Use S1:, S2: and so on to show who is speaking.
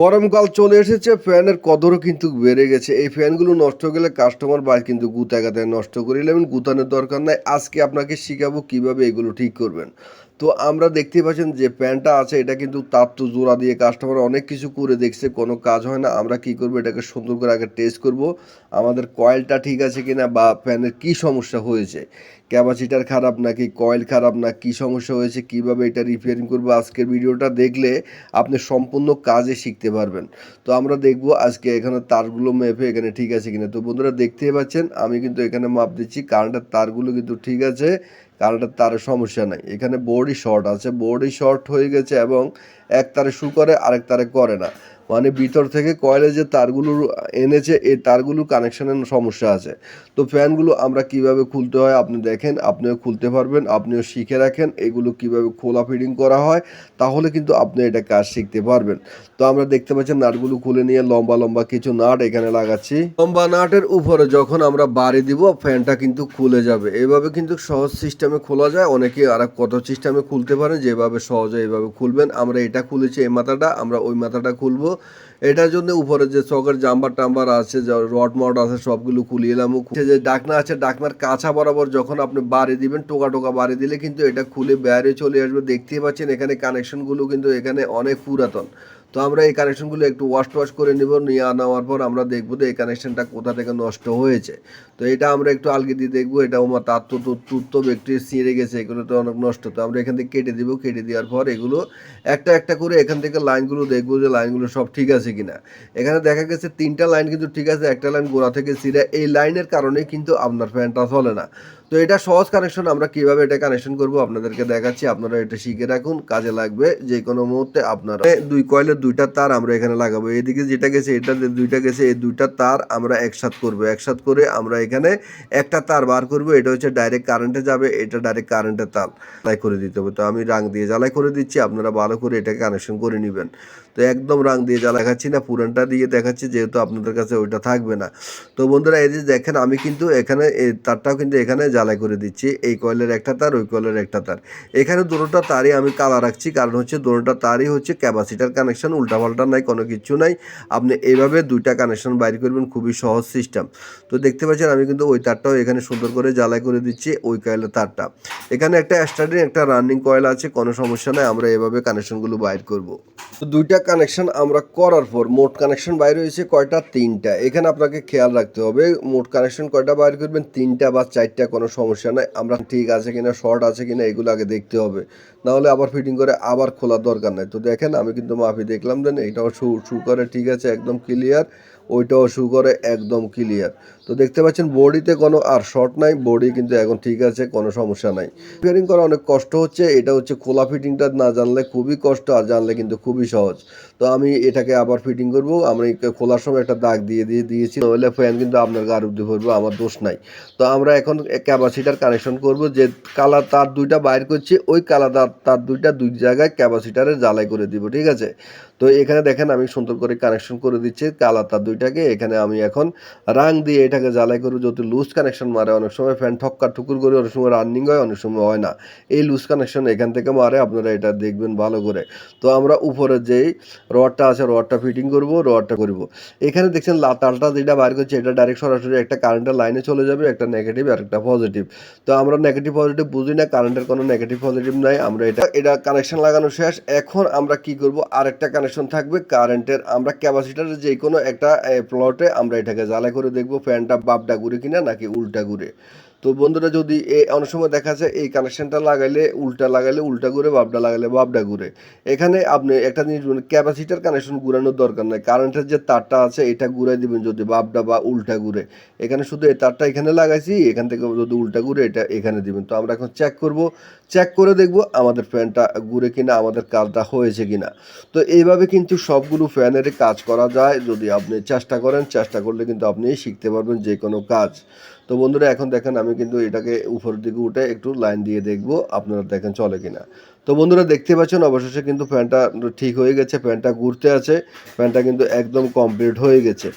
S1: গরমকাল চলে এসেছে, ফ্যানের কদরও কিন্তু বেড়ে গেছে। এই ফ্যানগুলো নষ্ট গেলে কাস্টমার বাই কিন্তু গুতাগাতায় নষ্ট করে নেবেন, গুতানোর দরকার নাই। আজকে আপনাকে শিখাবো কিভাবে এগুলো ঠিক করবেন। তো আমরা দেখতেই পাচ্ছেন যে ফ্যানটা আছে, এটা কিন্তু তার তো জোড়া দিয়ে কাস্টমার অনেক কিছু করে দেখছে, কোনো কাজ হয় না। আমরা কি করব, এটাকে সুন্দর করে আগে টেস্ট করব আমাদের কয়েলটা ঠিক আছে কিনা, বা ফ্যানের কি সমস্যা হয়েছে, ক্যাপাসিটার খারাপ নাকি কয়েল খারাপ, না কি সমস্যা হয়েছে, কিভাবে এটা রিপেয়ারিং করবো। আজকের ভিডিওটা দেখলে আপনি সম্পূর্ণ কাজে শিখতে পারবেন। তো আমরা দেখব আজকে এখানে তারগুলো মেপে এখানে ঠিক আছে কিনা। তো বন্ধুরা দেখতেই পাচ্ছেন আমি কিন্তু এখানে মাপ দিচ্ছি, কারেন্টের তারগুলো কিন্তু ঠিক আছে, কারেন্টের তারের সমস্যা নাই। এখানে বোর্ডই শর্ট আছে, বোর্ডই শর্ট হয়ে গেছে এবং এক তারে শু করে আরেক তারে করে না, মানে ভিতর থেকে কয়েলে যে তারগুলো এনেছে এই তারগুলো কানেকশনের সমস্যা আছে। তো ফ্যানগুলো আমরা কিভাবে খুলতে হয় আপনি দেখেন, আপনিও খুলতে পারবেন, আপনিও শিখে রাখেন এগুলো কিভাবে খোলা ফিটিং করা হয়, তাহলে কিন্তু আপনি এটা কাজ শিখতে পারবেন। তো আমরা দেখতে পাচ্ছি নাটগুলো খুলে নিয়ে লম্বা লম্বা কিছু নাট এখানে লাগাচ্ছি। লম্বা নাটের উপরে যখন আমরা বাড়ি দিব ফ্যানটা কিন্তু খুলে যাবে। এভাবে কিন্তু সহজ সিস্টেমে খোলা যায়, অনেকে আর কত সিস্টেমে খুলতে পারেন, যেভাবে সহজে এইভাবে খুলবেন। আমরা এটা খুলেছি এই মাথাটা, আমরা ওই মাথাটা খুলবো। এটার জন্য উপরে যে চকের জাম্বার টাম্বার আছে, যে রড মড আছে, সবগুলো খুলিয়ে এলাম। যে ডাকনা আছে, ডাকনার কাছা বরাবর যখন আপনি বাড়ি দিবেন, টোকা টোকা বাড়ি দিলে কিন্তু এটা খুলে বাইরে চলে আসবে। দেখতেই পাচ্ছেন এখানে কানেকশনগুলো কিন্তু এখানে অনেক পুরাতন। তো আমরা এই কানেকশনগুলো একটু ওয়াশ করে নেব, নিয়ে নেওয়ার পর আমরা দেখবো যে এই কানেকশনটা কোথা থেকে নষ্ট হয়েছে। তো এটা আমরা একটু আলগি দিয়ে দেখবো, এটা আমার তার তো তুত্ত ব্যক্তি ছিঁড়ে গেছে, এগুলো তো অনেক নষ্ট। তো আমরা এখান থেকে কেটে দিব, কেটে দেওয়ার পর এগুলো একটা একটা করে এখান থেকে লাইনগুলো দেখবো যে লাইনগুলো সব ঠিক আছে কিনা। এখানে দেখা গেছে 3টা লাইন কিন্তু ঠিক আছে, একটা লাইন গোড়া থেকে ছিঁড়ে, এই লাইনের কারণে কিন্তু আপনার ফ্যানটা চলে না। তো এটা সহজ কানেকশন, আমরা কিভাবে এটা কানেকশন করব আপনাদেরকে দেখাচ্ছি, আপনারা এটা শিখে রাখুন, কাজে লাগবে যে কোনো মুহূর্তে। আপনারা দুই কয়েলের দুইটা তার আমরা এখানে লাগাবো, এদিকে যেটা গেছে এটা দুইটা গেছে, এই দুইটা তার আমরা একসাথ করব। একসাথ করে আমরা এখানে একটা তার বার করব, এটা হচ্ছে ডাইরেক্ট কারেন্টে যাবে, এটা ডাইরেক্ট কারেন্টের তার জ্বালাই করে দিতে হবে। তো আমি রাং দিয়ে জ্বালাই করে দিচ্ছি, আপনারা ভালো করে এটাকে কানেকশন করে নেবেন। তো একদম রাং দিয়ে জ্বালা দেখাচ্ছি না, পুরানটা দিয়ে দেখাচ্ছি, যেহেতু আপনাদের কাছে ওইটা থাকবে না। তো বন্ধুরা এই যে দেখেন আমি কিন্তু এখানে এই তারটাও কিন্তু এখানে জ্বালাই করে দিচ্ছি, এই কয়েলের একটা তার, ওই কয়েলের একটা তার। এখানে দুটোটা তারই আমি কালা রাখছি, কারণ হচ্ছে দুটোটা তারই হচ্ছে ক্যাপাসিটার কানেকশন, উল্টাপাল্টা নাই, কোনো কিছু নাই। আপনি এইভাবে দুইটা কানেকশন বাইর করবেন, খুবই সহজ সিস্টেম। তো দেখতে পাচ্ছেন আমি কিন্তু ওই তারটাও এখানে সুন্দর করে জ্বালাই করে দিচ্ছি, ওই কয়েলের তারটা। এখানে একটা স্টার্টিং একটা রানিং কয়েল আছে, কোনো সমস্যা নাই, আমরা এভাবে কানেকশনগুলো বাইর করব। তো দুইটা কানেকশন আমরা করার পর মোট কানেকশন বাইর হয়েছে কয়টা, 3টা। এখানে আপনাকে খেয়াল রাখতে হবে মোট কানেকশন কয়টা বাইর করবেন, 3টা বা 4টা, কোনো সমস্যা নাই। আমরা ঠিক আছে কিনা, শর্ট আছে কিনা, এগুলো আগে দেখতে হবে, নাহলে আবার ফিটিং করে আবার খোলার দরকার নাই। তো দেখেন আমি কিন্তু মাপি দেখলাম, দেন এইটাও শু করে ঠিক আছে, একদম ক্লিয়ার, ওইটাও শু করে একদম ক্লিয়ার। তো দেখতে পাচ্ছেন বডিতে কোনো আর শর্ট নাই, বডি কিন্তু এখন ঠিক আছে, কোনো সমস্যা নাই। রিপেয়ারিং করা অনেক কষ্ট হচ্ছে, এটা হচ্ছে খোলা ফিটিংটা না জানলে খুবই কষ্ট, আর জানলে কিন্তু খুবই সহজ। তো আমি এটাকে আবার ফিটিং করব, আমি খোলার সময় একটা দাগ দিয়েছি, নইলে ফ্যান কিন্তু আপনার গার উদ্দি পড়বে, আমার দোষ নাই। তো আমরা এখন ক্যাপাসিটার কানেকশন করব, যে কালার তার দুইটা বাইর করছি, ওই কালার তার দুইটা দুই জায়গায় ক্যাপাসিটারে জ্বালাই করে দিব, ঠিক আছে। তো এখানে দেখেন আমি সুন্দর করে কানেকশন করে দিচ্ছি কালার তার দুইটাকে। এখানে আমি এখন রাং দিয়ে এটাকে জ্বালাই করবো, যদি লুজ কানেকশন মারে, অনেক সময় ফ্যান ঠক্কা ঠুকুর করে, অনেক সময় রানিং হয়, অনেক সময় হয় না। এই লুজ কানেকশন এখান থেকে মারে, আপনারা এটা দেখবেন ভালো করে। তো আমরা উপরে যেই রডটা আছে রডটা ফিটিং করব, রডটা করব। এখানে দেখছেন তারটা যেটা বাইর করছে, এটা ডাইরেক্ট সরাসরি একটা কারেন্টের লাইনে চলে যাবে, একটা নেগেটিভ আর একটা পজিটিভ। তো আমরা নেগেটিভ পজিটিভ বুঝি না, কারেন্টের কোনো নেগেটিভ পজিটিভ নাই। আমরা এটা কানেকশন লাগানো শেষ। এখন আমরা কি করব, আরেকটা কানেকশন থাকবে কারেন্টের, আমরা ক্যাপাসিটারের যে কোনো একটা প্লটে আমরা এটাকে জ্বালাই করে দেখব ফ্যানটা বাপডা ঘুরে কিনা নাকি উল্টা ঘুরে। তো বন্ধুরা যদি অনেক সময় দেখা যায় এই কানেকশনটা লাগাইলে উল্টা ঘুরে, বাপডা লাগাইলে বাপডা ঘুরে। এখানে আপনি একটা জিনিস ক্যাপাসিটার কানেকশন ঘুরানোর দরকার নাই, কারেন্টের যে তারটা আছে এটা ঘুরাই দিবেন যদি বাপডা বা উল্টা ঘুরে। এখানে শুধু এই তারটা এখানে লাগাইছি, এখান থেকে যদি উল্টা ঘুরে এটা এখানে দিবেন। তো আমরা এখন চেক করব, চেক করে দেখব আমাদের ফ্যানটা ঘুরে কিনা, আমাদের কাজটা হয়েছে কিনা। তো এইভাবে কিন্তু সবগুলো ফ্যানের কাজ করা যায়, যদি আপনি চেষ্টা করেন, চেষ্টা করলে কিন্তু আপনি শিখতে পারবেন যে কোনো কাজ। তো বন্ধুরা এখন দেখেন আমি কিন্তু এটাকে উপরের দিকে উঠে একটু লাইন দিয়ে দেখব, আপনারা দেখেন চলে কিনা। তো বন্ধুরা দেখতে পাচ্ছেন অবশেষে কিন্তু ফ্যানটা ঠিক হয়ে গেছে, ফ্যানটা ঘুরতে আছে, ফ্যানটা কিন্তু একদম কমপ্লিট হয়ে গেছে।